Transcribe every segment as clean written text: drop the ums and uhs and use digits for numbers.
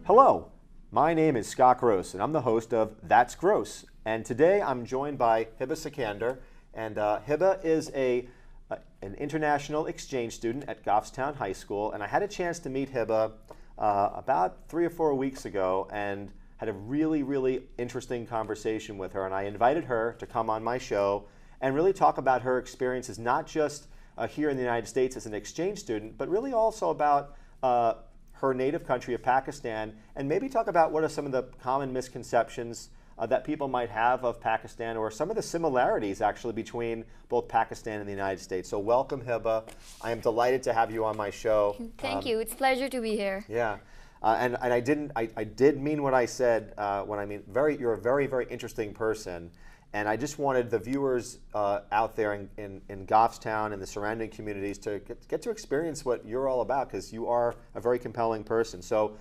Hello, my name is Scott Gross, and I'm the host of That's Gross. And today I'm joined by Hiba, and Hiba is an international exchange student at Goffstown High School, and I had a chance to meet Hiba about 3 or 4 weeks ago and had a really interesting conversation with her, and I invited her to come on my show and really talk about her experiences, not just here in the United States as an exchange student, but really also about her native country of Pakistan, and maybe talk about what are some of the common misconceptions that people might have of Pakistan, or some of the similarities actually between both Pakistan and the United States. So welcome, Hiba. I am delighted to have you on my show. Thank you. It's a pleasure to be here. Yeah, and I did mean what I said when I mean you're a very interesting person. And I just wanted the viewers out there in Goffstown and the surrounding communities to get to experience what you're all about, because you are a very compelling person. So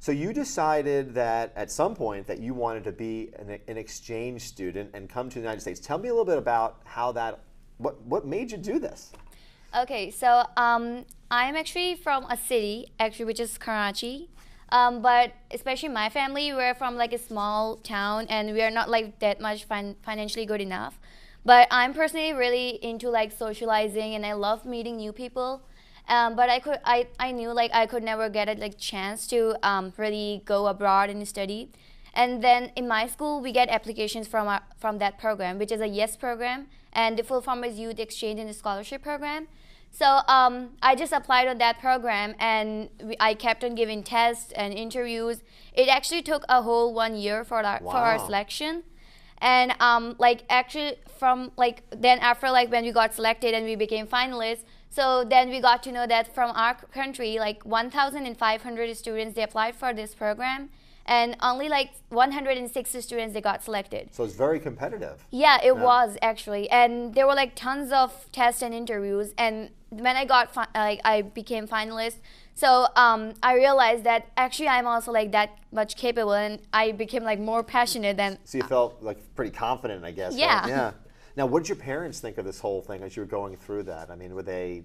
you decided that at some point that you wanted to be an exchange student and come to the United States. Tell me a little bit about how what made you do this? Okay, so I'm actually from a city, which is Karachi. But especially my family, we're from like a small town and we are not like that much financially good enough. But I'm personally really into like socializing and I love meeting new people. But I knew like I could never get a chance to really go abroad and study. And then in my school, we get applications from that program, which is a YES program, and the full form is Youth Exchange and Scholarship Program. So I just applied on that program, and I kept on giving tests and interviews. It actually took a whole 1 year for our selection. And then after when we got selected and we became finalists, so then we got to know that from our country, 1,500 students, they applied for this program. And only 160 students, they got selected. So it's very competitive. Yeah, it was actually. And there were tons of tests and interviews. And when I became finalist, so I realized that actually I'm also that much capable, and I became more passionate than. So you felt pretty confident, I guess. Yeah. Right? Yeah. Now, what did your parents think of this whole thing as you were going through that? I mean, were they,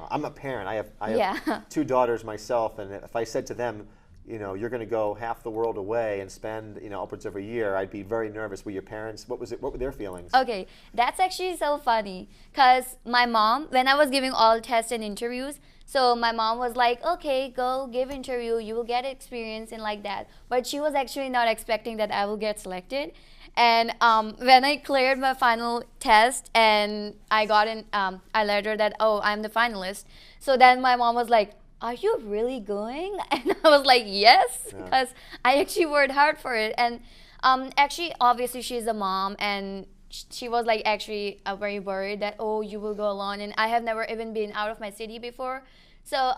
I'm a parent. I have 2 daughters myself, and if I said to them, you're going to go half the world away and spend, upwards of a year, I'd be very nervous. Were your parents, what were their feelings? Okay, that's actually so funny, because my mom, when I was giving all tests and interviews, so my mom was like, okay, go give interview, you will get experience and like that. But she was actually not expecting that I will get selected. And when I cleared my final test and I got I letter that, oh, I'm the finalist. So then my mom was like, are you really going? And I was like, yes, because I actually worked hard for it. And actually, obviously, she's a mom, and she was actually very worried that, oh, you will go alone. And I have never even been out of my city before. So,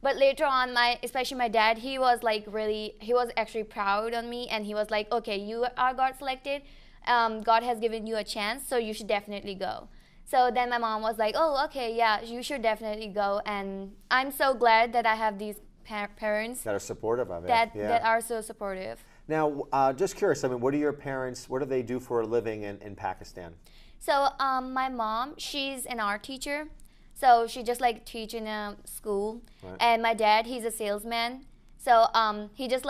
but later on, especially my dad, he was he was actually proud on me, and he was like, okay, you got selected. God has given you a chance, so you should definitely go. So then my mom was like, oh, okay, yeah, you should definitely go. And I'm so glad that I have these parents that are supportive of it. That are so supportive. Now, just curious, I mean, what do they do for a living in Pakistan? So my mom, she's an art teacher. So she just teach in a school. Right. And my dad, he's a salesman. So he just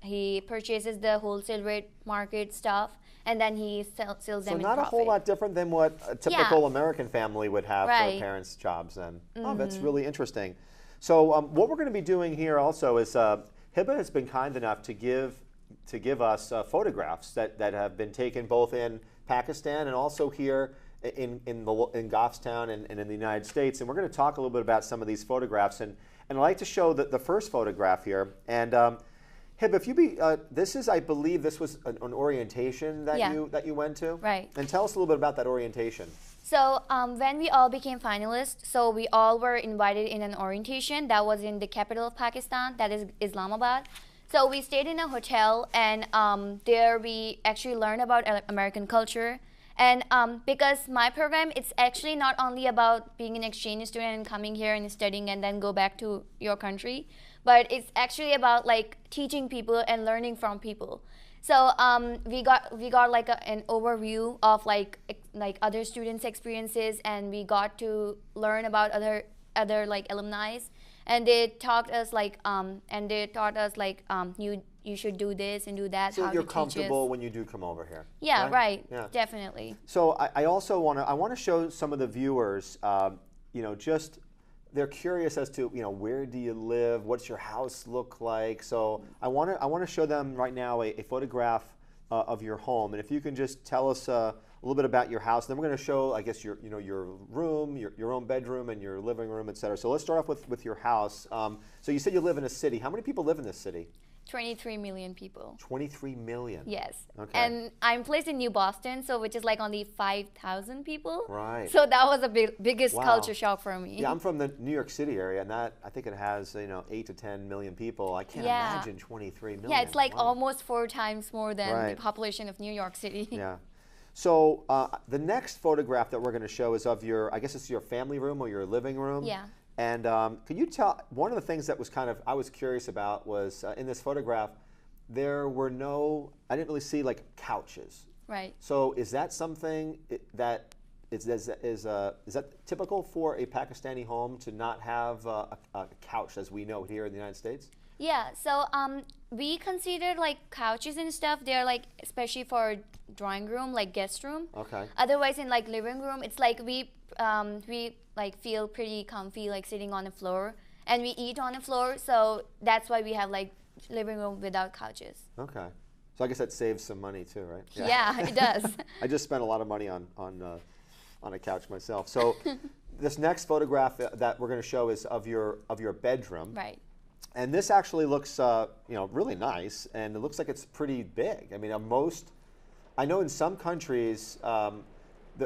he purchases the wholesale rate market stuff, and then he sells them in profit. So not a whole lot different than what a typical American family would have for parents' jobs then. Oh, that's really interesting. So what we're going to be doing here also is Hiba has been kind enough to give us photographs that have been taken both in Pakistan and also here in Goffstown and in the United States. And we're going to talk a little bit about some of these photographs. And I'd like to show the first photograph here. And Hiba, if I believe this was an orientation that you went to? Right. And tell us a little bit about that orientation. So when we all became finalists, so we all were invited in an orientation that was in the capital of Pakistan, that is Islamabad. So we stayed in a hotel, and there we actually learned about American culture. And because my program, it's actually not only about being an exchange student and coming here and studying and then go back to your country, but it's actually about teaching people and learning from people. So we got an overview of other students' experiences, and we got to learn about other alumni. and they taught us like you should do this and do that. So how you're to teach comfortable us. when you do come over here. Yeah, right. Yeah. Definitely. So I also want to show some of the viewers, just they're curious as to where do you live, what's your house look like. So I want to show them right now a photograph of your home, and if you can just tell us a little bit about your house. Then we're going to show, I guess, your room, your own bedroom, and your living room, etc. So let's start off with your house. So you said you live in a city. How many people live in this city? 23 million people. 23 million. Yes. Okay. And I'm placed in New Boston, so which is like only 5,000 people. Right. So that was the biggest Wow. culture shock for me. Yeah, I'm from the New York City area, and that I think it has 8 to 10 million people. I can't imagine 23 million. Yeah, it's like Wow. almost 4 times more than Right. the population of New York City. Yeah. So the next photograph that we're going to show is of your, I guess it's your family room or your living room. Yeah. And could you tell, one of the things that was I was curious about was in this photograph, there were I didn't really see like couches. Right. So is that something that is that typical for a Pakistani home to not have a couch as we know here in the United States? Yeah, so we consider like couches and stuff, they're like especially for drawing room, like guest room. Okay. Otherwise in like living room, it's like we like feel pretty comfy like sitting on the floor, and we eat on the floor, so that's why we have like living room without couches. Okay. So I guess that saves some money too, right? Yeah, it does. I just spent a lot of money on a couch myself. So this next photograph that we're going to show is of your bedroom. Right. And this actually looks really nice, and it looks like it's pretty big. I mean, I know in some countries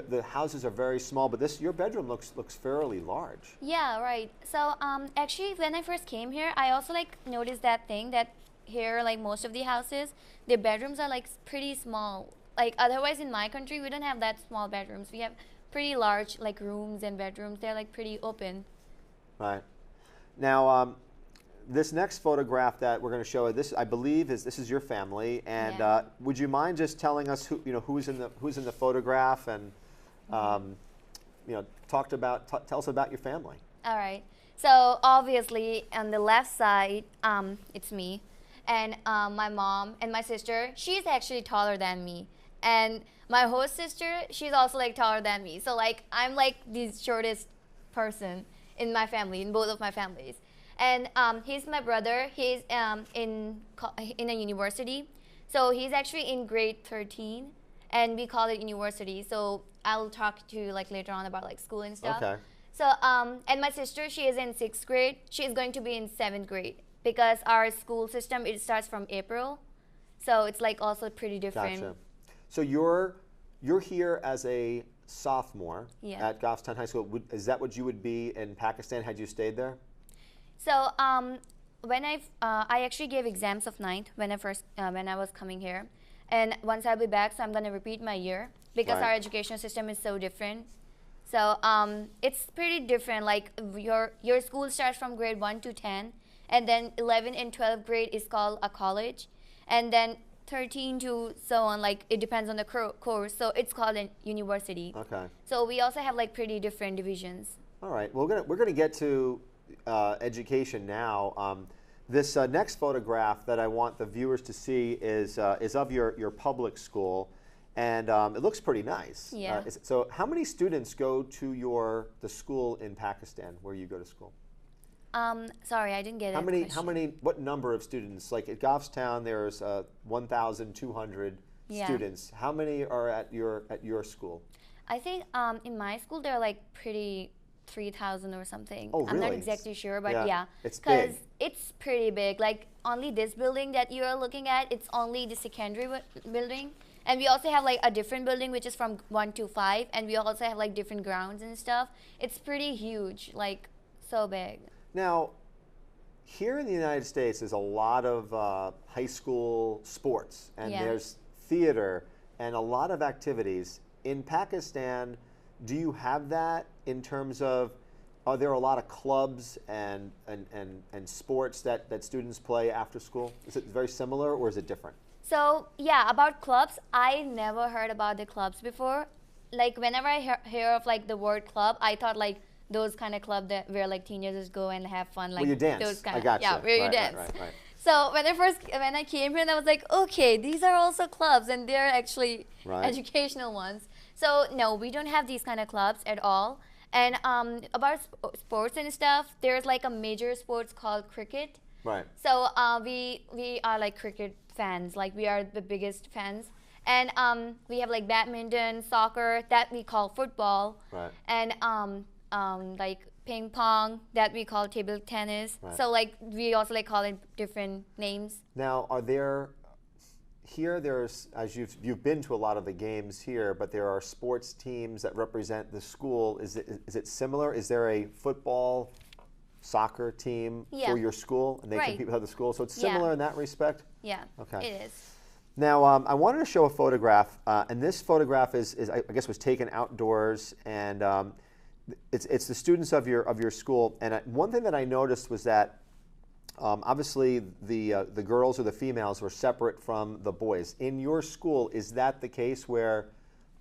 the houses are very small, but your bedroom looks fairly large. Yeah, right. So actually when I first came here, I also like noticed that thing that here like most of the houses, their bedrooms are like pretty small. Like otherwise in my country we don't have that small bedrooms. We have pretty large like rooms and bedrooms. They're like pretty open. Right. Now this next photograph that we're going to show, I believe this is your family, and Yeah. Would you mind just telling us who's in the photograph, and tell us about your family. All right. So obviously on the left side, it's me, and my mom and my sister. She's actually taller than me, and my host sister, she's also like taller than me. So like I'm like the shortest person in my family, in both of my families. And he's my brother. He's in a university, so he's actually in grade 13, and we call it university. So I'll talk to you like later on about like school and stuff. Okay. So and my sister, she is in 6th grade. She is going to be in 7th grade because our school system, it starts from April, so it's like also pretty different. Gotcha. So you're here as a sophomore at Goffstown High School. Is that what you would be in Pakistan had you stayed there? So when I actually gave exams of 9th when I was coming here, and once I'll be back, so I'm gonna repeat my year because Right. our education system is so different. So it's pretty different. Like your school starts from grade 1 to 10, and then 11 and 12th grade is called a college, and then 13 to so on. Like it depends on the course, so it's called a university. Okay. So we also have like pretty different divisions. All right. Well, we're gonna get to education now. This next photograph that I want the viewers to see is of your public school, and it looks pretty nice. Yeah. So how many students go to the school in Pakistan where you go to school? Sorry, I didn't get it. How many? What number of students? Like at Goffstown, there's 1,200 students. How many are at your school? I think in my school they're like pretty 3,000 or something. Oh, I'm not really? exactly sure, but Yeah, it's because big. it's pretty big. Like only this building that you're looking at, it's only the secondary building, and we also have like a different building which is from 1 to 5, and we also have like different grounds and stuff. It's pretty huge, like so big. Now, here in the United States, there's a lot of high school sports, and there's theater and a lot of activities. In Pakistan, do you have that in terms of, are there a lot of clubs and sports that students play after school? Is it very similar or is it different? So yeah, about clubs, I never heard about the clubs before. Like whenever I hear of like the word club, I thought like those kind of club that where like teenagers go and have fun, like Well, you dance. those kind I of got yeah, you. where you Right, dance. right. So when I came here, I was like, okay, these are also clubs, and they're actually Right. educational ones. So no, we don't have these kind of clubs at all. And about sports and stuff, there's like a major sports called cricket. Right. So we are like cricket fans, like we are the biggest fans. And we have like badminton, soccer that we call football, Right. and like ping pong that we call table tennis. Right. So like we also like call it different names. Now, are there here? There's as you've been to a lot of the games here, but there are sports teams that represent the school. Is it similar? Is there a football, soccer team Yeah. for your school, and they Right. compete with other schools? So it's Yeah. similar in that respect. Yeah, Okay. it is. Now, I wanted to show a photograph, and this photograph is I guess was taken outdoors, and it's the students of your school. And one thing that I noticed was that obviously the girls or the females were separate from the boys. In your school, is that the case where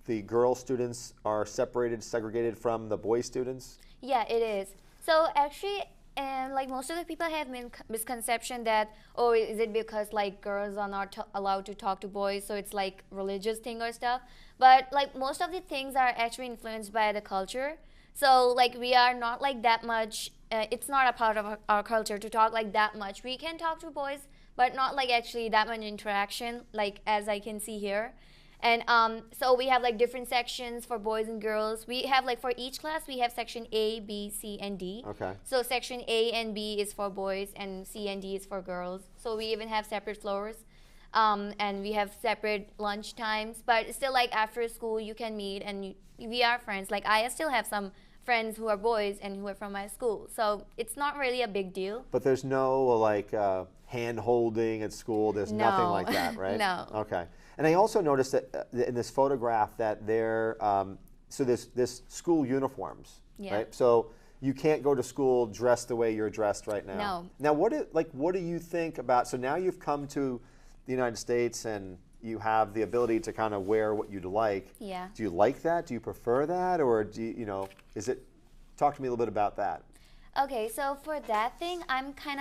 the girl students are separated, segregated from the boy students? Yeah, it is. So actually, and like most of the people have misconception that, oh, is it because like girls are not allowed to talk to boys, so it's like religious thing or stuff. But like most of the things are actually influenced by the culture. So like we are not like that much. It's not a part of our culture to talk like that much. We can talk to boys, but not like actually that much interaction, like as I can see here. And so we have like different sections for boys and girls. We have like for each class, we have section A, B, C, and D. Okay. So section A and B is for boys, and C and D is for girls. So we even have separate floors, and we have separate lunch times. But still, like after school, you can meet, and we are friends. Like I still have some friends who are boys and who are from my school. So it's not really a big deal. But there's no like hand holding at school. There's nothing like that, right? No. Okay. And I also noticed that in this photograph that there, so this school uniforms, Yeah. right? So you can't go to school dressed the way you're dressed right now. No. Now, what do you think about? So now you've come to the United States and you have the ability to kind of wear what you'd like. Yeah. Do you like that? Do you prefer that, or do you know? Is it? Talk to me a little bit about that. Okay, so for that thing, I'm kind of